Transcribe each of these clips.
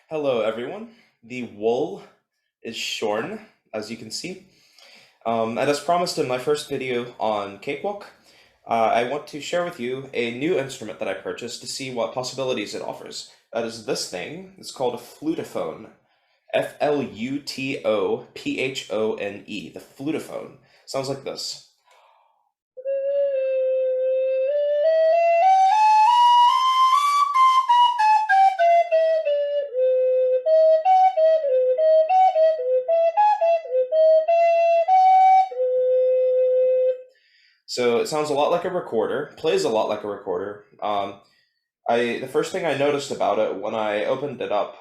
Hello, everyone. The wool is shorn, as you can see. And as promised in my first video on Cakewalk, I want to share with you a new instrument that I purchased to see what possibilities it offers. That is this thing. It's called a flutophone. Flutophone. The flutophone. Sounds like this. So it sounds a lot like a recorder, plays a lot like a recorder. The first thing I noticed about it when I opened it up,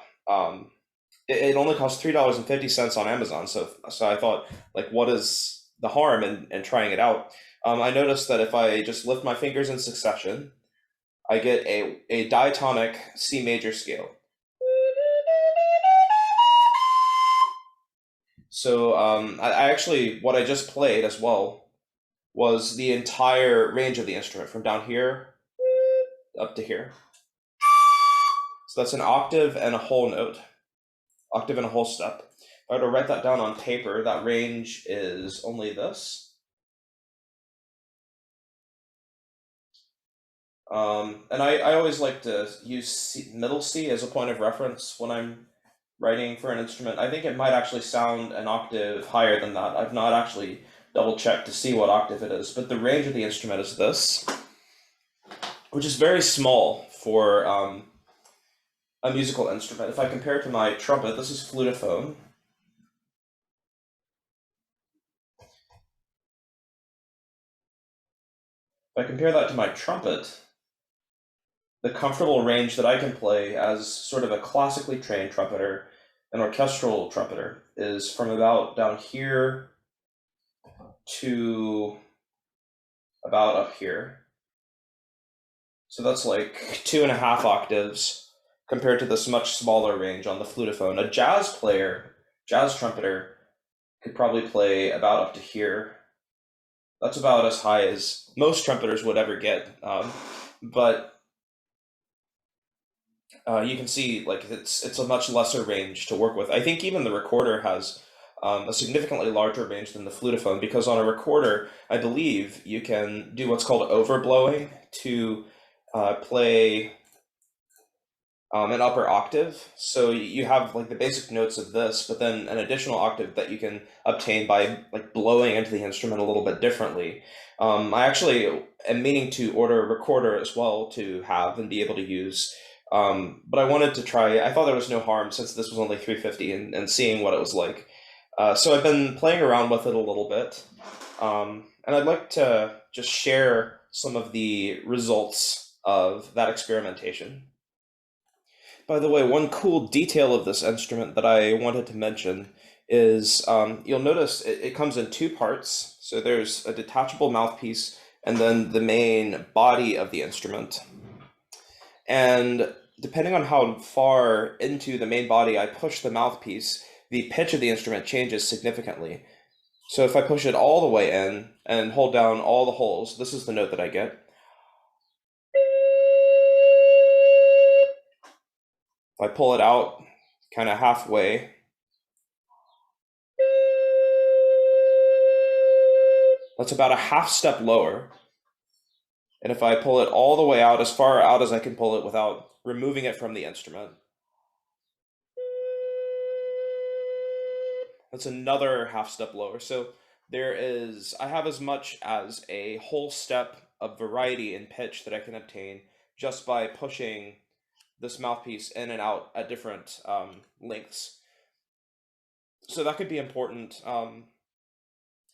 it only cost $3.50 on Amazon. So I thought, like, what is the harm in trying it out? I noticed that if I just lift my fingers in succession, I get a diatonic C major scale. So I actually, what I just played as well was the entire range of the instrument from down here up to here. So that's an octave and a whole note, octave and a whole step. If I were to write that down on paper, that range is only this. And I always like to use middle C as a point of reference when I'm writing for an instrument. I think it might actually sound an octave higher than that. I've not actually double checked to see what octave it is, but the range of the instrument is this, which is very small for a musical instrument. If I compare it to my trumpet, this is flutophone. If I compare that to my trumpet, the comfortable range that I can play as sort of a classically trained trumpeter, an orchestral trumpeter, is from about down here to about up here. So that's like 2.5 octaves compared to this much smaller range on the flutophone. A jazz player, jazz trumpeter, could probably play about up to here. That's about as high as most trumpeters would ever get. But you can see like it's a much lesser range to work with. I think even the recorder has a significantly larger range than the flutophone because on a recorder, I believe you can do what's called overblowing to play an upper octave. So you have like the basic notes of this, but then an additional octave that you can obtain by like blowing into the instrument a little bit differently. I actually am meaning to order a recorder as well to have and be able to use. But I wanted to try. I thought there was no harm since this was only 350 and seeing what it was like. So I've been playing around with it a little bit, and I'd like to just share some of the results of that experimentation. By the way, one cool detail of this instrument that I wanted to mention is you'll notice it comes in two parts. So there's a detachable mouthpiece and then the main body of the instrument. And depending on how far into the main body I push the mouthpiece, the pitch of the instrument changes significantly. So if I push it all the way in and hold down all the holes, this is the note that I get. If I pull it out kind of halfway, that's about a half step lower. And if I pull it all the way out, as far out as I can pull it without removing it from the instrument, that's another half step lower. So I have as much as a whole step of variety in pitch that I can obtain just by pushing this mouthpiece in and out at different lengths. So that could be important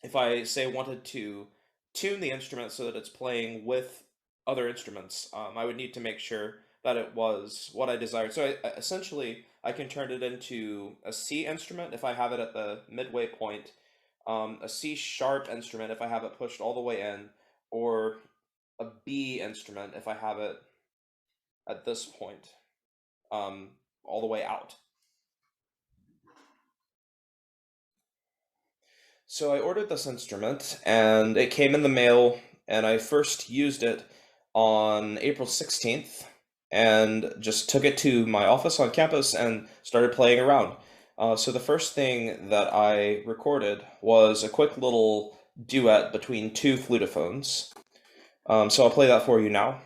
if I say wanted to tune the instrument so that it's playing with other instruments. I would need to make sure that it was what I desired. So essentially, I can turn it into a C instrument if I have it at the midway point, a C sharp instrument if I have it pushed all the way in, or a B instrument if I have it at this point, all the way out. So I ordered this instrument and it came in the mail, and I first used it on April 16th. and just took it to my office on campus and started playing around. So the first thing that I recorded was a quick little duet between two flutophones. So I'll play that for you now.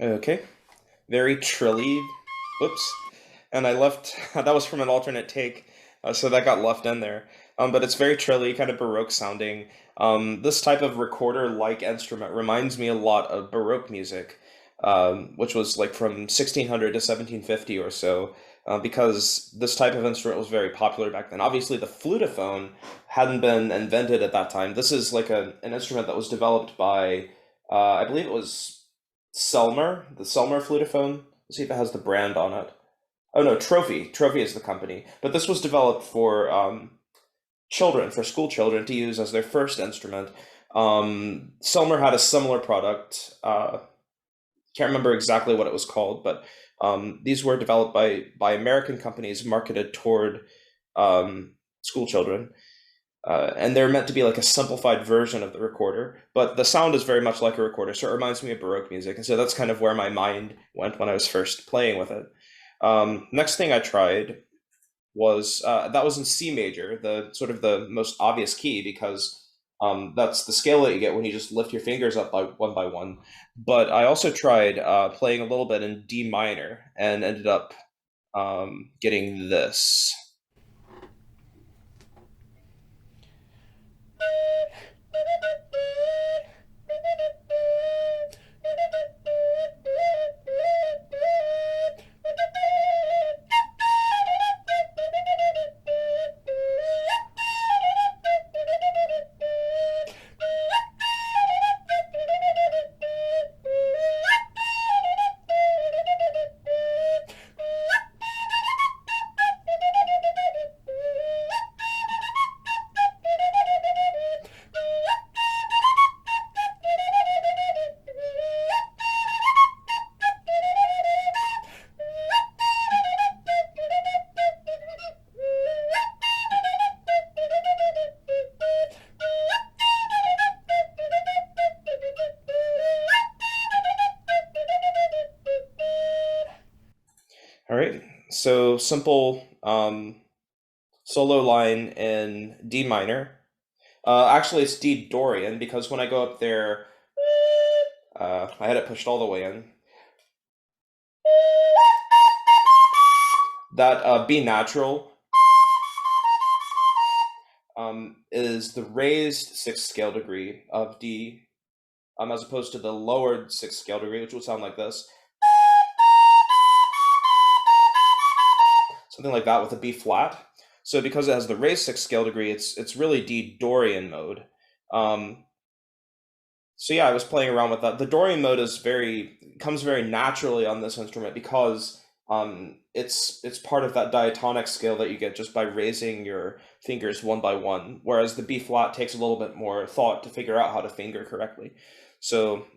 Okay, very trilly. Whoops. And I left, that was from an alternate take, so that got left in there. But it's very trilly, kind of Baroque sounding. This type of recorder-like instrument reminds me a lot of Baroque music, which was like from 1600 to 1750 or so, because this type of instrument was very popular back then. Obviously, the flutophone hadn't been invented at that time. This is like an instrument that was developed by, I believe it was Selmer, the Selmer flutophone. Let's see if it has the brand on it. Oh no, Trophy. Trophy is the company. But this was developed for children, for school children to use as their first instrument. Selmer had a similar product. Can't remember exactly what it was called, but these were developed by American companies marketed toward school children. And they're meant to be like a simplified version of the recorder, but the sound is very much like a recorder, so it reminds me of Baroque music, and so that's kind of where my mind went when I was first playing with it. Next thing I tried was that was in C major, the sort of the most obvious key because that's the scale that you get when you just lift your fingers up by one. But I also tried playing a little bit in D minor and ended up getting this. All right, so simple solo line in D minor. Actually, it's D Dorian because when I go up there, I had it pushed all the way in. That B natural is the raised sixth scale degree of D, as opposed to the lowered sixth scale degree, which would sound like this. Something like that with a B flat. So because it has the raised sixth scale degree, it's really D Dorian mode. Um, so yeah, I was playing around with that. The Dorian mode is very comes very naturally on this instrument because it's part of that diatonic scale that you get just by raising your fingers one by one, whereas the B flat takes a little bit more thought to figure out how to finger correctly. So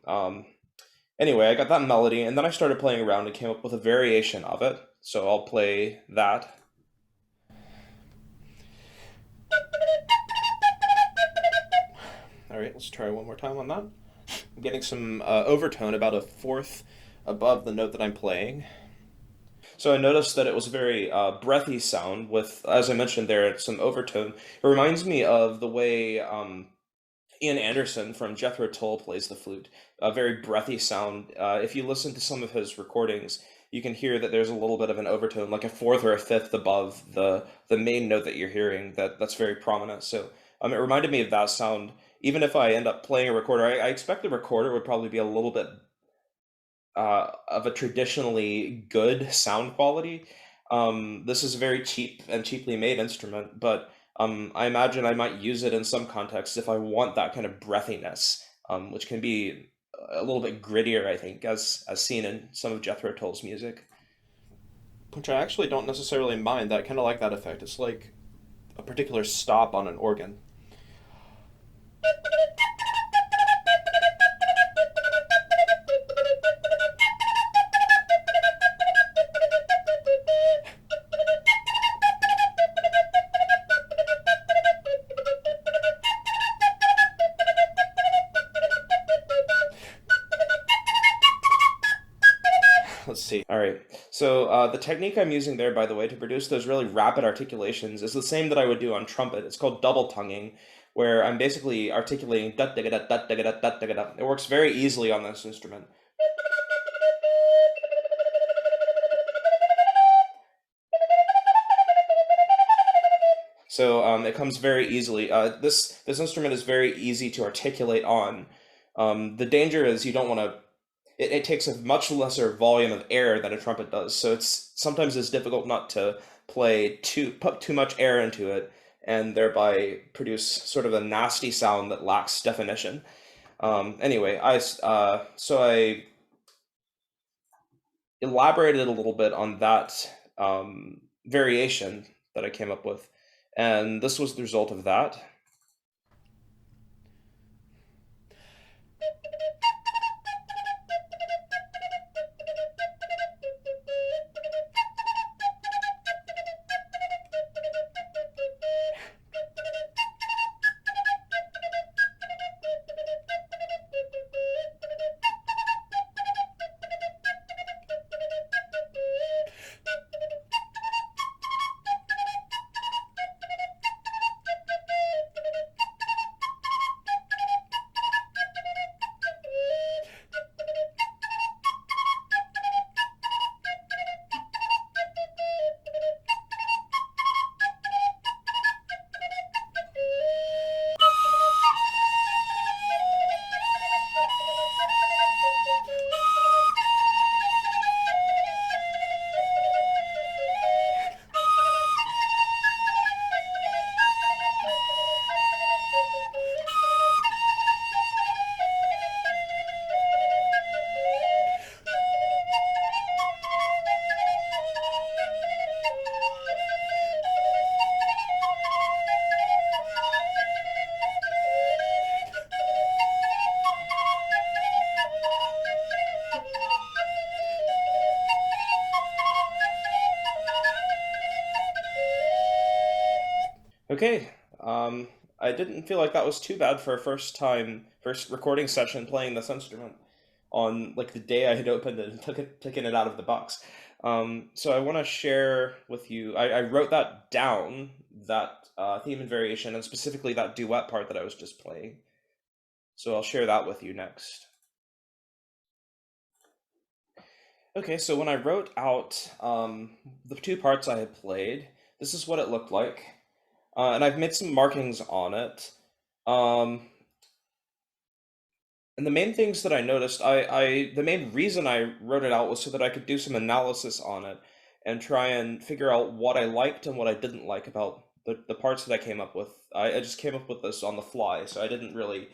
anyway, I got that melody, and then I started playing around and came up with a variation of it. So I'll play that. All right, let's try one more time on that. I'm getting some overtone, about a fourth above the note that I'm playing. So I noticed that it was a very breathy sound with, as I mentioned there, some overtone. It reminds me of the way Ian Anderson from Jethro Tull plays the flute. A very breathy sound. If you listen to some of his recordings, you can hear that there's a little bit of an overtone, like a fourth or a fifth above the main note that you're hearing. That's very prominent. So it reminded me of that sound. Even if I end up playing a recorder, I expect the recorder would probably be a little bit of a traditionally good sound quality. This is a very cheap and cheaply made instrument, but I imagine I might use it in some contexts if I want that kind of breathiness, which can be a little bit grittier, I think, as seen in some of Jethro Tull's music, which I actually don't necessarily mind. I kind of like that effect. It's like a particular stop on an organ. see. All right. So the technique I'm using there, by the way, to produce those really rapid articulations is the same that I would do on trumpet. It's called double tonguing, where I'm basically articulating dut digga dut dut digga dut dut digga dut. It works very easily on this instrument. So it comes very easily. This instrument is very easy to articulate on. The danger is you don't want to. It takes a much lesser volume of air than a trumpet does, so it's difficult not to put too much air into it, and thereby produce sort of a nasty sound that lacks definition. Anyway, so I elaborated a little bit on that variation that I came up with, and this was the result of that. Okay. I didn't feel like that was too bad for a first recording session playing this instrument on like the day I had opened it and taken it out of the box. So I want to share with you. I wrote that down, that theme and variation, and specifically that duet part that I was just playing. So I'll share that with you next. Okay, so when I wrote out the two parts I had played, this is what it looked like. And I've made some markings on it. Um, and the main things that I noticed, the main reason I wrote it out was so that I could do some analysis on it and try and figure out what I liked and what I didn't like about the parts that I came up with. I just came up with this on the fly, so I didn't really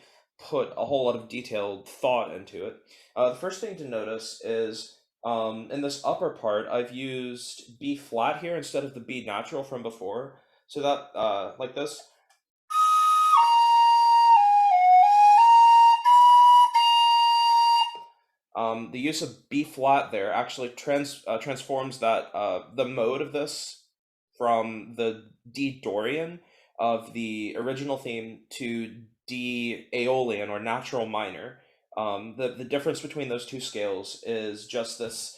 put a whole lot of detailed thought into it. The first thing to notice is in this upper part, I've used B flat here instead of the B natural from before. So that, like this. The use of B flat there actually transforms the mode of this from the D Dorian of the original theme to D Aeolian or natural minor. The difference between those two scales is just this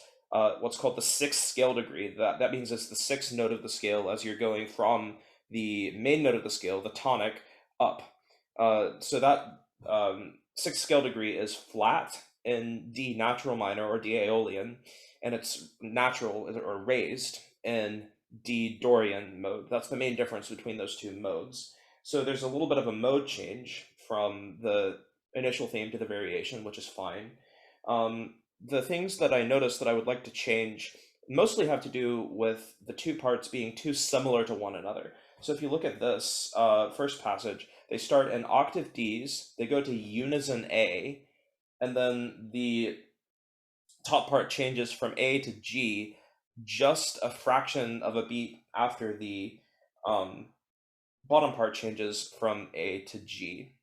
what's called the sixth scale degree. That means it's the sixth note of the scale as you're going from the main note of the scale, the tonic, up. So that sixth scale degree is flat in D natural minor or D Aeolian, and it's natural or raised in D Dorian mode. That's the main difference between those two modes. So there's a little bit of a mode change from the initial theme to the variation, which is fine. The things that I noticed that I would like to change mostly have to do with the two parts being too similar to one another. So if you look at this first passage, they start in octave Ds, they go to unison A, and then the top part changes from A to G just a fraction of a beat after the um, bottom part changes from A to G.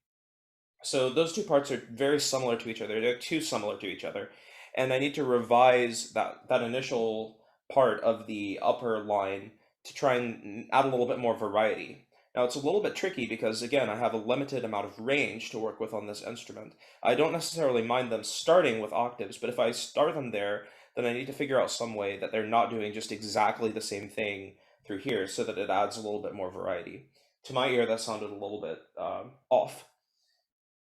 So those two parts are very similar to each other. They're too similar to each other. And I need to revise that initial part of the upper line to try and add a little bit more variety. Now it's a little bit tricky because again, I have a limited amount of range to work with on this instrument. I don't necessarily mind them starting with octaves, but if I start them there, then I need to figure out some way that they're not doing just exactly the same thing through here so that it adds a little bit more variety. To my ear, that sounded a little bit off.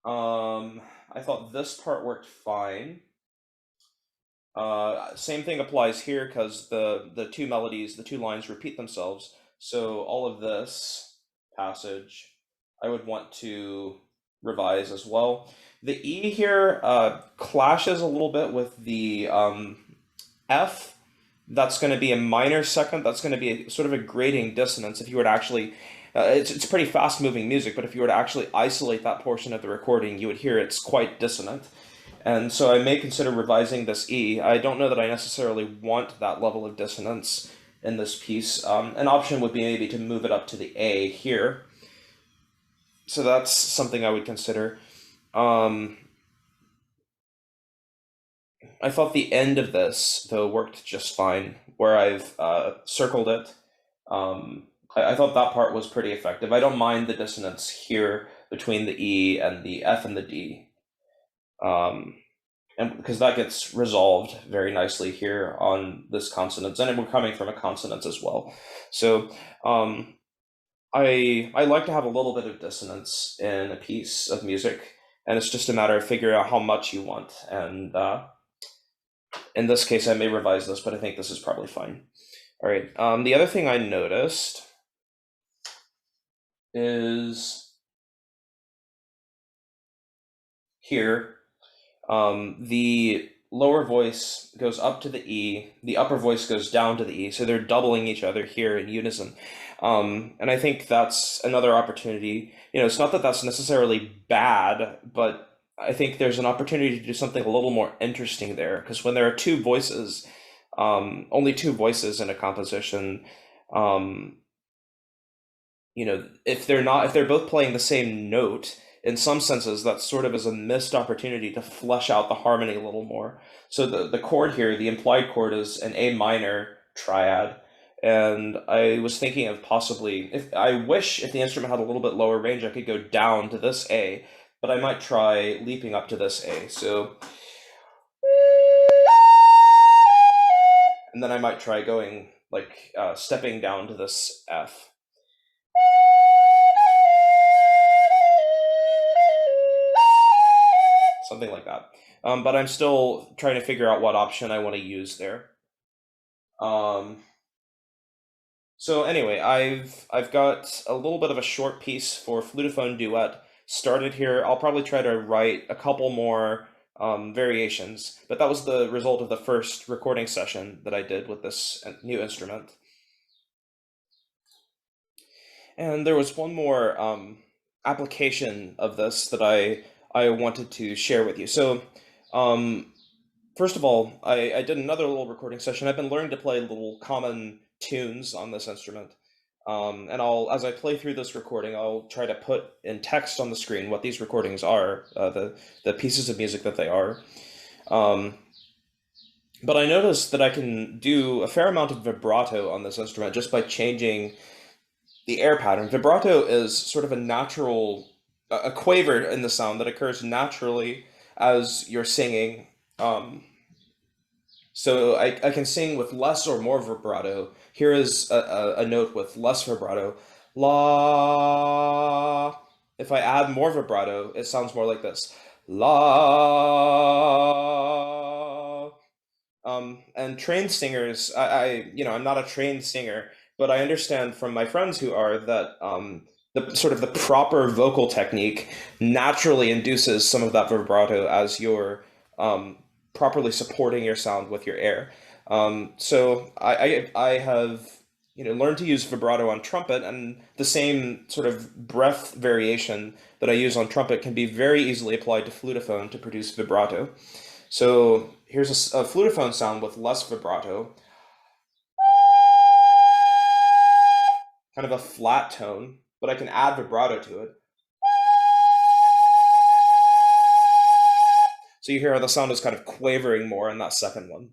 I thought this part worked fine. Same thing applies here because the two melodies, the two lines repeat themselves. So all of this passage, I would want to revise as well. The E here clashes a little bit with the F. That's going to be a minor second. That's going to be sort of a grading dissonance if you were to actually. It's pretty fast moving music, but if you were to actually isolate that portion of the recording, you would hear it's quite dissonant. And so I may consider revising this E. I don't know that I necessarily want that level of dissonance in this piece. An option would be maybe to move it up to the A here. So that's something I would consider. I thought the end of this, though, worked just fine, where I've circled it. I thought that part was pretty effective. I don't mind the dissonance here between the E and the F and the D. And because that gets resolved very nicely here on this consonance, and we're coming from a consonance as well. So I like to have a little bit of dissonance in a piece of music, and it's just a matter of figuring out how much you want. And in this case, I may revise this, but I think this is probably fine. All right. The other thing I noticed is here, the lower voice goes up to the E, the upper voice goes down to the E, so they're doubling each other here in unison. And I think that's another opportunity. It's not that that's necessarily bad, but I think there's an opportunity to do something a little more interesting there, because when there are two voices, only two voices in a composition, if they're both playing the same note, in some senses, that sort of is a missed opportunity to flesh out the harmony a little more. So the chord here, the implied chord, is an A minor triad. And I was thinking of possibly, if the instrument had a little bit lower range, I could go down to this A, but I might try leaping up to this A. So, and then I might try going, stepping down to this F. Something like that. But I'm still trying to figure out what option I want to use there. So anyway, I've got a little bit of a short piece for Flutophone duet started here. I'll probably try to write a couple more variations, but that was the result of the first recording session that I did with this new instrument. And there was one more application of this that I wanted to share with you. So, first of all, I did another little recording session. I've been learning to play little common tunes on this instrument. And as I play through this recording, I'll try to put in text on the screen what these recordings are, the pieces of music that they are. But I noticed that I can do a fair amount of vibrato on this instrument just by changing the air pattern. Vibrato is sort of a quaver in the sound that occurs naturally as you're singing. So I can sing with less or more vibrato. Here is a note with less vibrato. La. If I add more vibrato, it sounds more like this. La. And trained singers, I'm not a trained singer, but I understand from my friends who are that the proper vocal technique naturally induces some of that vibrato as you're properly supporting your sound with your air. So I have learned to use vibrato on trumpet, and the same sort of breath variation that I use on trumpet can be very easily applied to flutophone to produce vibrato. So here's a flutophone sound with less vibrato, kind of a flat tone, but I can add vibrato to it. So you hear how the sound is kind of quavering more in that second one.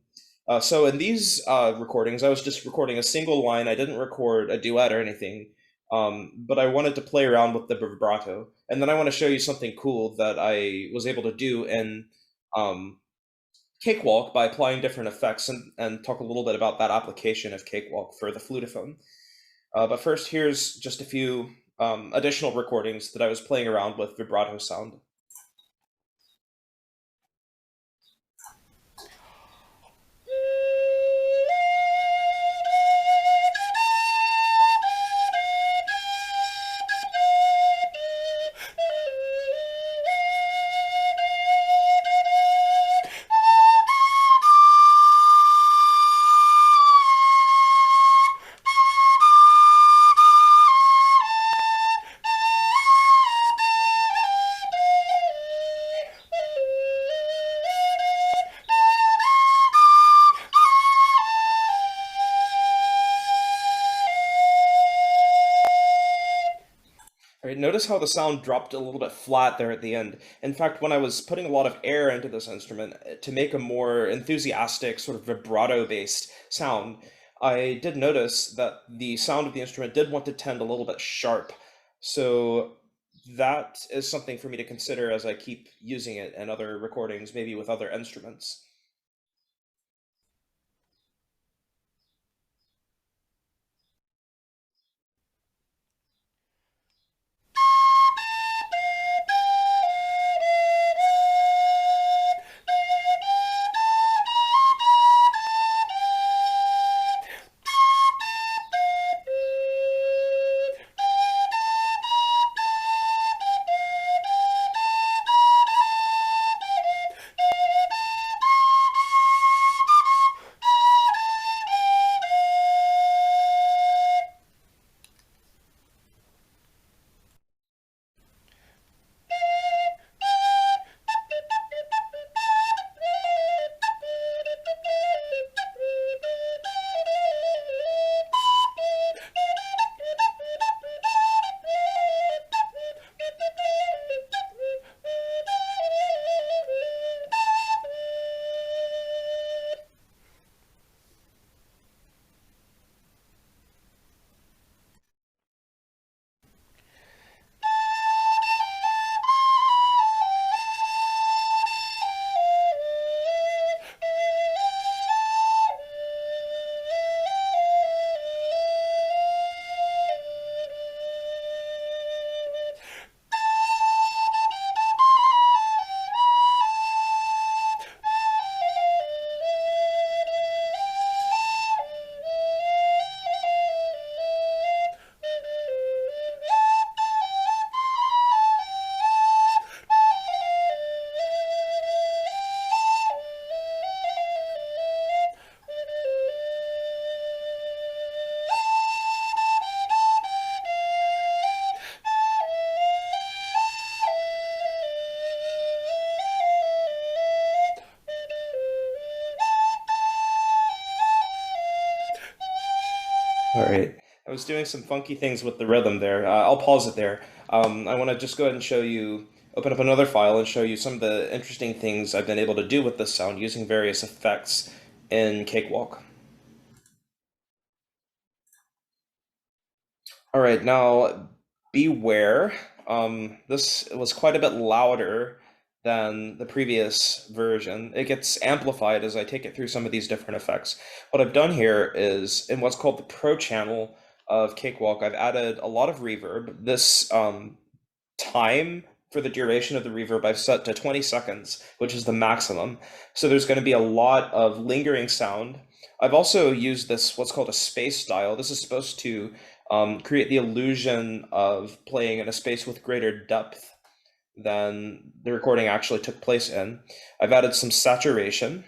So in these recordings, I was just recording a single line. I didn't record a duet or anything, but I wanted to play around with the vibrato. And then I want to show you something cool that I was able to do in Cakewalk by applying different effects and talk a little bit about that application of Cakewalk for the flutophone. But first, here's just a few additional recordings that I was playing around with vibrato sound. All right, notice how the sound dropped a little bit flat there at the end. In fact, when I was putting a lot of air into this instrument to make a more enthusiastic, sort of vibrato-based sound, I did notice that the sound of the instrument did want to tend a little bit sharp. So that is something for me to consider as I keep using it in other recordings, maybe with other instruments. All right. I was doing some funky things with the rhythm there. I'll pause it there. I want to just go ahead and show you, open up another file and show you some of the interesting things I've been able to do with this sound using various effects in Cakewalk. All right, now beware. This was quite a bit louder than the previous version. It gets amplified as I take it through some of these different effects. What I've done here is in what's called the Pro channel of Cakewalk, I've added a lot of reverb. This time for the duration of the reverb I've set to 20 seconds, which is the maximum. So there's going to be a lot of lingering sound. I've also used this, what's called a space dial. This is supposed to create the illusion of playing in a space with greater depth than the recording actually took place in. I've added some saturation,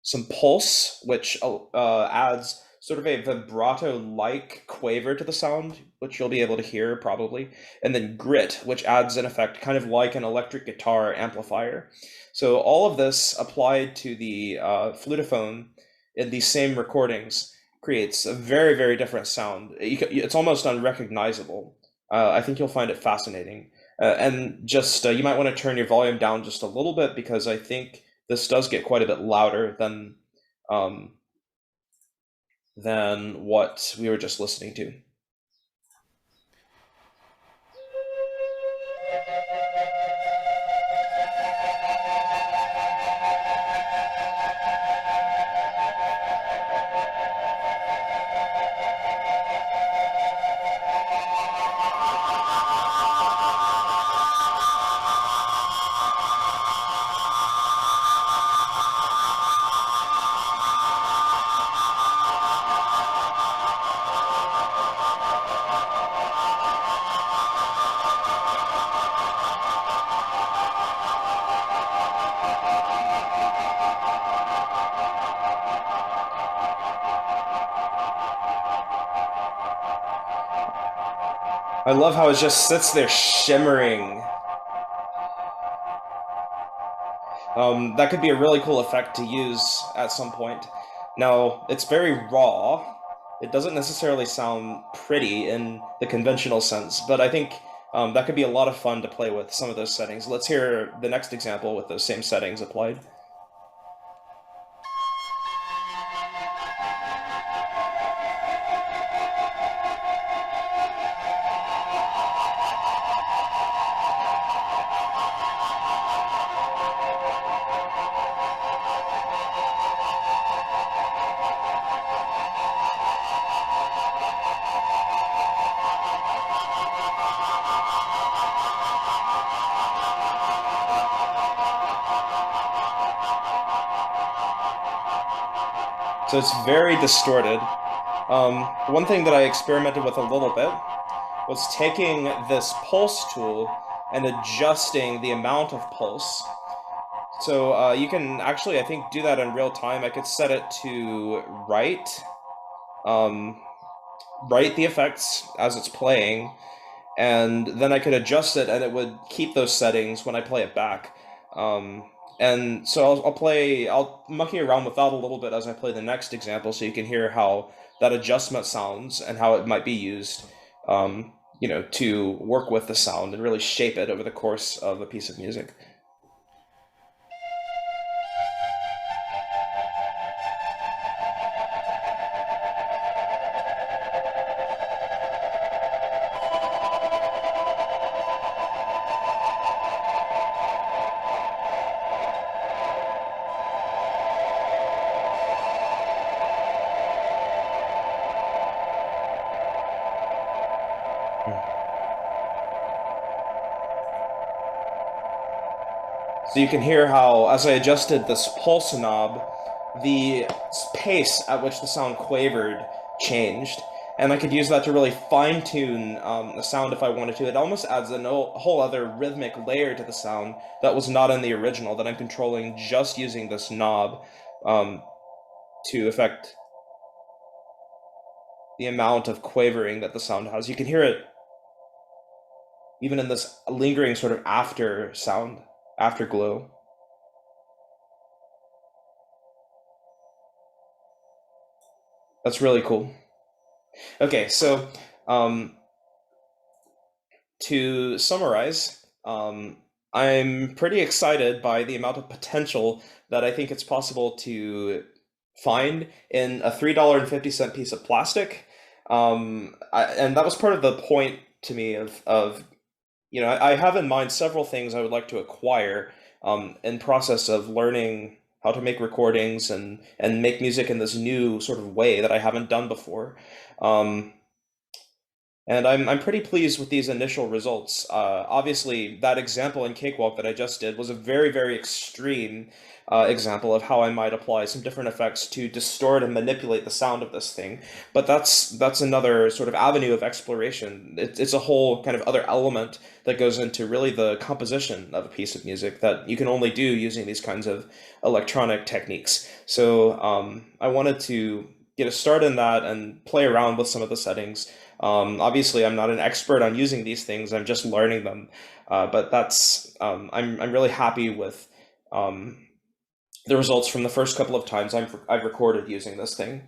some pulse, which adds sort of a vibrato-like quaver to the sound, which you'll be able to hear probably, and then grit, which adds an effect kind of like an electric guitar amplifier. So all of this applied to the flutophone in these same recordings creates a very, very different sound. It's almost unrecognizable. I think you'll find it fascinating. And just you might want to turn your volume down just a little bit because I think this does get quite a bit louder um, than what we were just listening to. I love how it just sits there shimmering. That could be a really cool effect to use at some point. Now, it's very raw. It doesn't necessarily sound pretty in the conventional sense, but I think that could be a lot of fun to play with some of those settings. Let's hear the next example with those same settings applied. So it's very distorted. One thing that I experimented with a little bit was taking this pulse tool and adjusting the amount of pulse. So you can actually, I think, do that in real time. I could set it to um, write the effects as it's playing, and then I could adjust it, and it would keep those settings when I play it back. Um, and so I'll monkey around with that a little bit as I play the next example, so you can hear how that adjustment sounds and how it might be used, to work with the sound and really shape it over the course of a piece of music. So you can hear how, as I adjusted this pulse knob, the pace at which the sound quavered changed. And I could use that to really fine tune the sound if I wanted to. It almost adds a whole other rhythmic layer to the sound that was not in the original, that I'm controlling just using this knob um, to affect the amount of quavering that the sound has. You can hear it even in this lingering sort of after sound, afterglow. That's really cool. Okay, so um, to summarize, I'm pretty excited by the amount of potential that I think it's possible to find in a $3.50 piece of plastic. And that was part of the point to me I have in mind several things I would like to acquire in process of learning how to make recordings and make music in this new sort of way that I haven't done before. Um, and I'm pretty pleased with these initial results. Obviously, that example in Cakewalk that I just did was a very, very extreme example of how I might apply some different effects to distort and manipulate the sound of this thing. But that's another sort of avenue of exploration. It's a whole kind of other element that goes into really the composition of a piece of music that you can only do using these kinds of electronic techniques. So I wanted to get a start in that and play around with some of the settings. Obviously, I'm not an expert on using these things. I'm just learning them. But I'm really happy with um, the results from the first couple of times I've recorded using this thing.